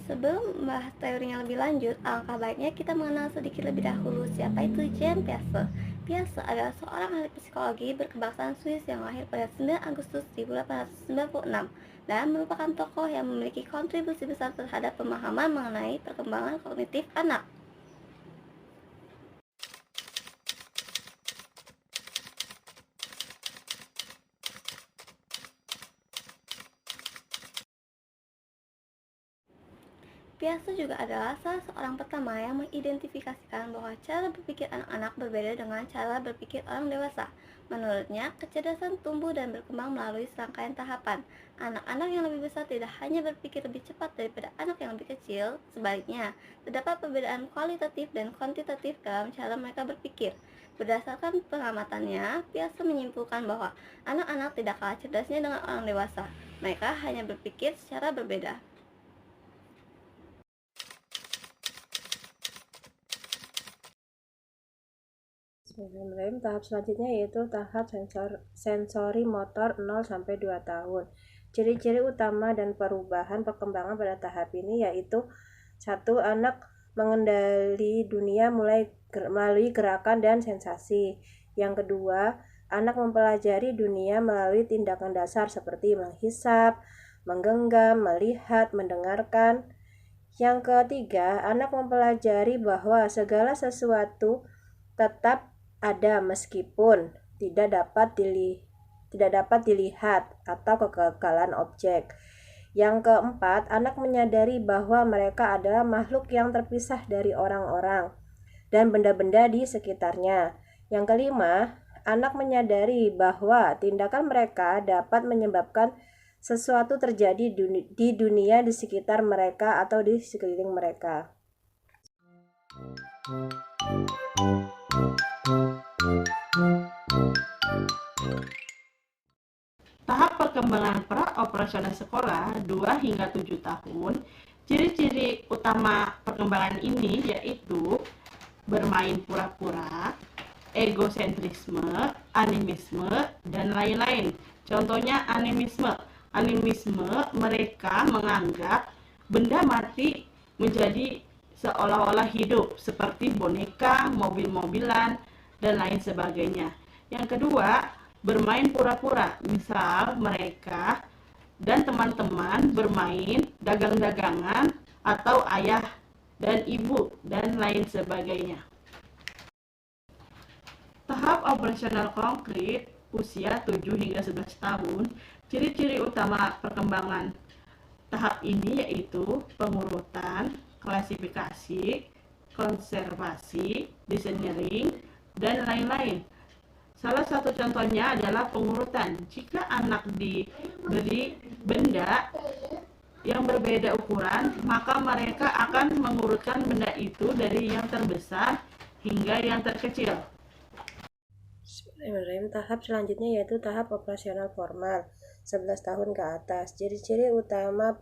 Sebelum membahas teorinya lebih lanjut, alangkah baiknya kita mengenal sedikit lebih dahulu siapa itu Jean Piaget. Piaget adalah seorang ahli psikologi berkebangsaan Swiss yang lahir pada 9 Agustus 1896 dan merupakan tokoh yang memiliki kontribusi besar terhadap pemahaman mengenai perkembangan kognitif anak. Piaget juga adalah salah seorang pertama yang mengidentifikasikan bahwa cara berpikir anak-anak berbeda dengan cara berpikir orang dewasa. Menurutnya, kecerdasan tumbuh dan berkembang melalui serangkaian tahapan. Anak-anak yang lebih besar tidak hanya berpikir lebih cepat daripada anak yang lebih kecil, sebaliknya, terdapat perbedaan kualitatif dan kuantitatif dalam cara mereka berpikir. Berdasarkan pengamatannya, Piaget menyimpulkan bahwa anak-anak tidak kalah cerdasnya dengan orang dewasa. Mereka hanya berpikir secara berbeda. Bismillahirrahmanirrahim. Tahap selanjutnya yaitu tahap sensori motor 0 sampai 2 tahun. Ciri-ciri utama dan perubahan perkembangan pada tahap ini yaitu 1. Anak mengendali dunia melalui gerakan dan sensasi. Yang kedua, anak mempelajari dunia melalui tindakan dasar seperti menghisap, menggenggam, melihat, mendengarkan. Yang ketiga, anak mempelajari bahwa segala sesuatu tetap ada meskipun tidak dapat dilihat atau kegagalan objek. Yang keempat, anak menyadari bahwa mereka adalah makhluk yang terpisah dari orang-orang dan benda-benda di sekitarnya. Yang kelima, anak menyadari bahwa tindakan mereka dapat menyebabkan sesuatu terjadi di dunia di sekitar mereka atau di sekeliling mereka. Tahap perkembangan pra-operasional sekolah 2 hingga 7 tahun. Ciri-ciri utama perkembangan ini yaitu bermain pura-pura, egosentrisme, animisme, dan lain-lain. Contohnya animisme. Animisme mereka menganggap benda mati menjadi seolah-olah hidup seperti boneka, mobil-mobilan, dan lain sebagainya. Yang kedua, bermain pura-pura. Misal mereka dan teman-teman bermain dagang-dagangan atau ayah dan ibu dan lain sebagainya. Tahap operasional konkret usia 7 hingga 11 tahun. Ciri-ciri utama perkembangan tahap ini yaitu pengurutan, klasifikasi, konservasi, desainering, dan lain-lain. Salah satu contohnya adalah pengurutan. Jika anak diberi benda yang berbeda ukuran, maka mereka akan mengurutkan benda itu dari yang terbesar hingga yang terkecil. Tahap selanjutnya yaitu tahap operasional formal 11 tahun ke atas. Ciri-ciri utama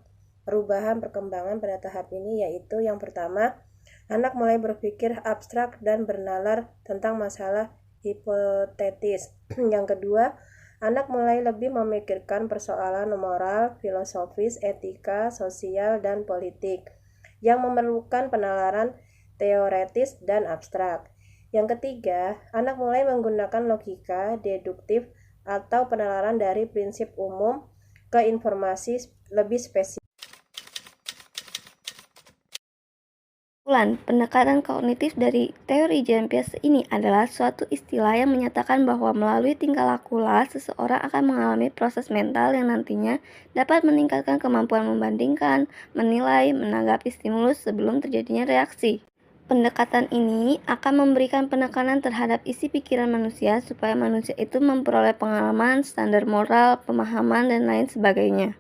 perubahan perkembangan pada tahap ini yaitu yang pertama, anak mulai berpikir abstrak dan bernalar tentang masalah hipotetis. Yang kedua, anak mulai lebih memikirkan persoalan moral, filosofis, etika, sosial, dan politik yang memerlukan penalaran teoretis dan abstrak. Yang ketiga, anak mulai menggunakan logika, deduktif, atau penalaran dari prinsip umum ke informasi lebih spesifik. Pendekatan kognitif dari teori Jean Piaget ini adalah suatu istilah yang menyatakan bahwa melalui tingkah lakulah seseorang akan mengalami proses mental yang nantinya dapat meningkatkan kemampuan membandingkan, menilai, menanggapi stimulus sebelum terjadinya reaksi. Pendekatan ini akan memberikan penekanan terhadap isi pikiran manusia supaya manusia itu memperoleh pengalaman, standar moral, pemahaman, dan lain sebagainya.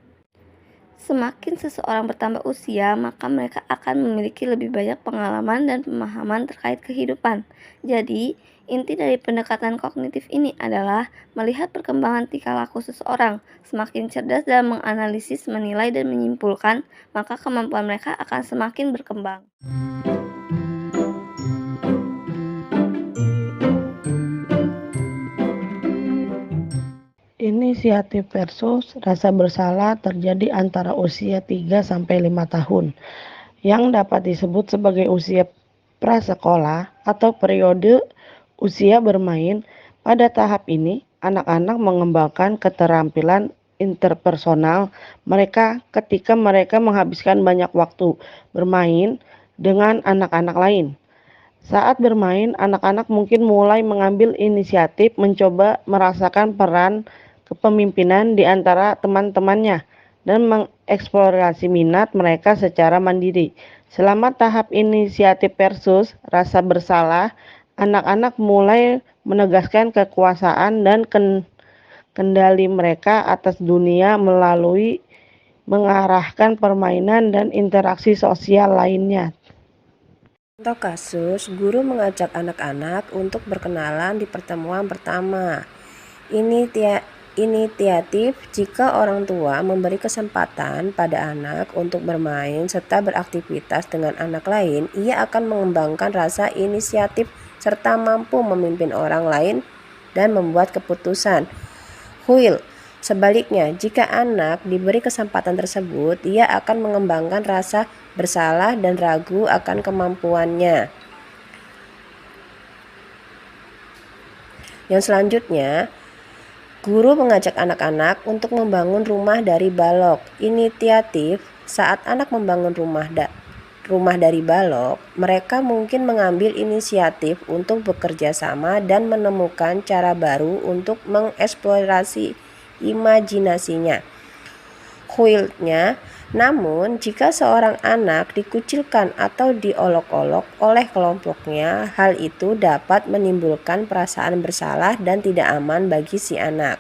Semakin seseorang bertambah usia, maka mereka akan memiliki lebih banyak pengalaman dan pemahaman terkait kehidupan. Jadi, inti dari pendekatan kognitif ini adalah melihat perkembangan tingkah laku seseorang. Semakin cerdas dalam menganalisis, menilai, dan menyimpulkan, maka kemampuan mereka akan semakin berkembang. Inisiatif versus rasa bersalah terjadi antara usia 3 sampai 5 tahun. yang dapat disebut sebagai usia prasekolah atau periode usia bermain. Pada tahap ini, anak-anak mengembangkan keterampilan interpersonal mereka ketika mereka menghabiskan banyak waktu bermain dengan anak-anak lain. Saat bermain, anak-anak mungkin mulai mengambil inisiatif mencoba merasakan peran kepemimpinan di antara teman-temannya dan mengeksplorasi minat mereka secara mandiri. Selama tahap inisiatif versus rasa bersalah, anak-anak mulai menegaskan kekuasaan dan kendali mereka atas dunia melalui mengarahkan permainan dan interaksi sosial lainnya. Contoh kasus, guru mengajak anak-anak untuk berkenalan di pertemuan pertama. Inisiatif jika orang tua memberi kesempatan pada anak untuk bermain serta beraktivitas dengan anak lain, ia akan mengembangkan rasa inisiatif serta mampu memimpin orang lain dan membuat keputusan. Huil. Sebaliknya, jika anak diberi kesempatan tersebut, ia akan mengembangkan rasa bersalah dan ragu akan kemampuannya. Yang selanjutnya, guru mengajak anak-anak untuk membangun rumah dari balok. Inisiatif saat anak membangun rumah dari balok, mereka mungkin mengambil inisiatif untuk bekerja sama dan menemukan cara baru untuk mengeksplorasi imajinasinya. Huilnya, namun jika seorang anak dikucilkan atau diolok-olok oleh kelompoknya, hal itu dapat menimbulkan perasaan bersalah dan tidak aman bagi si anak.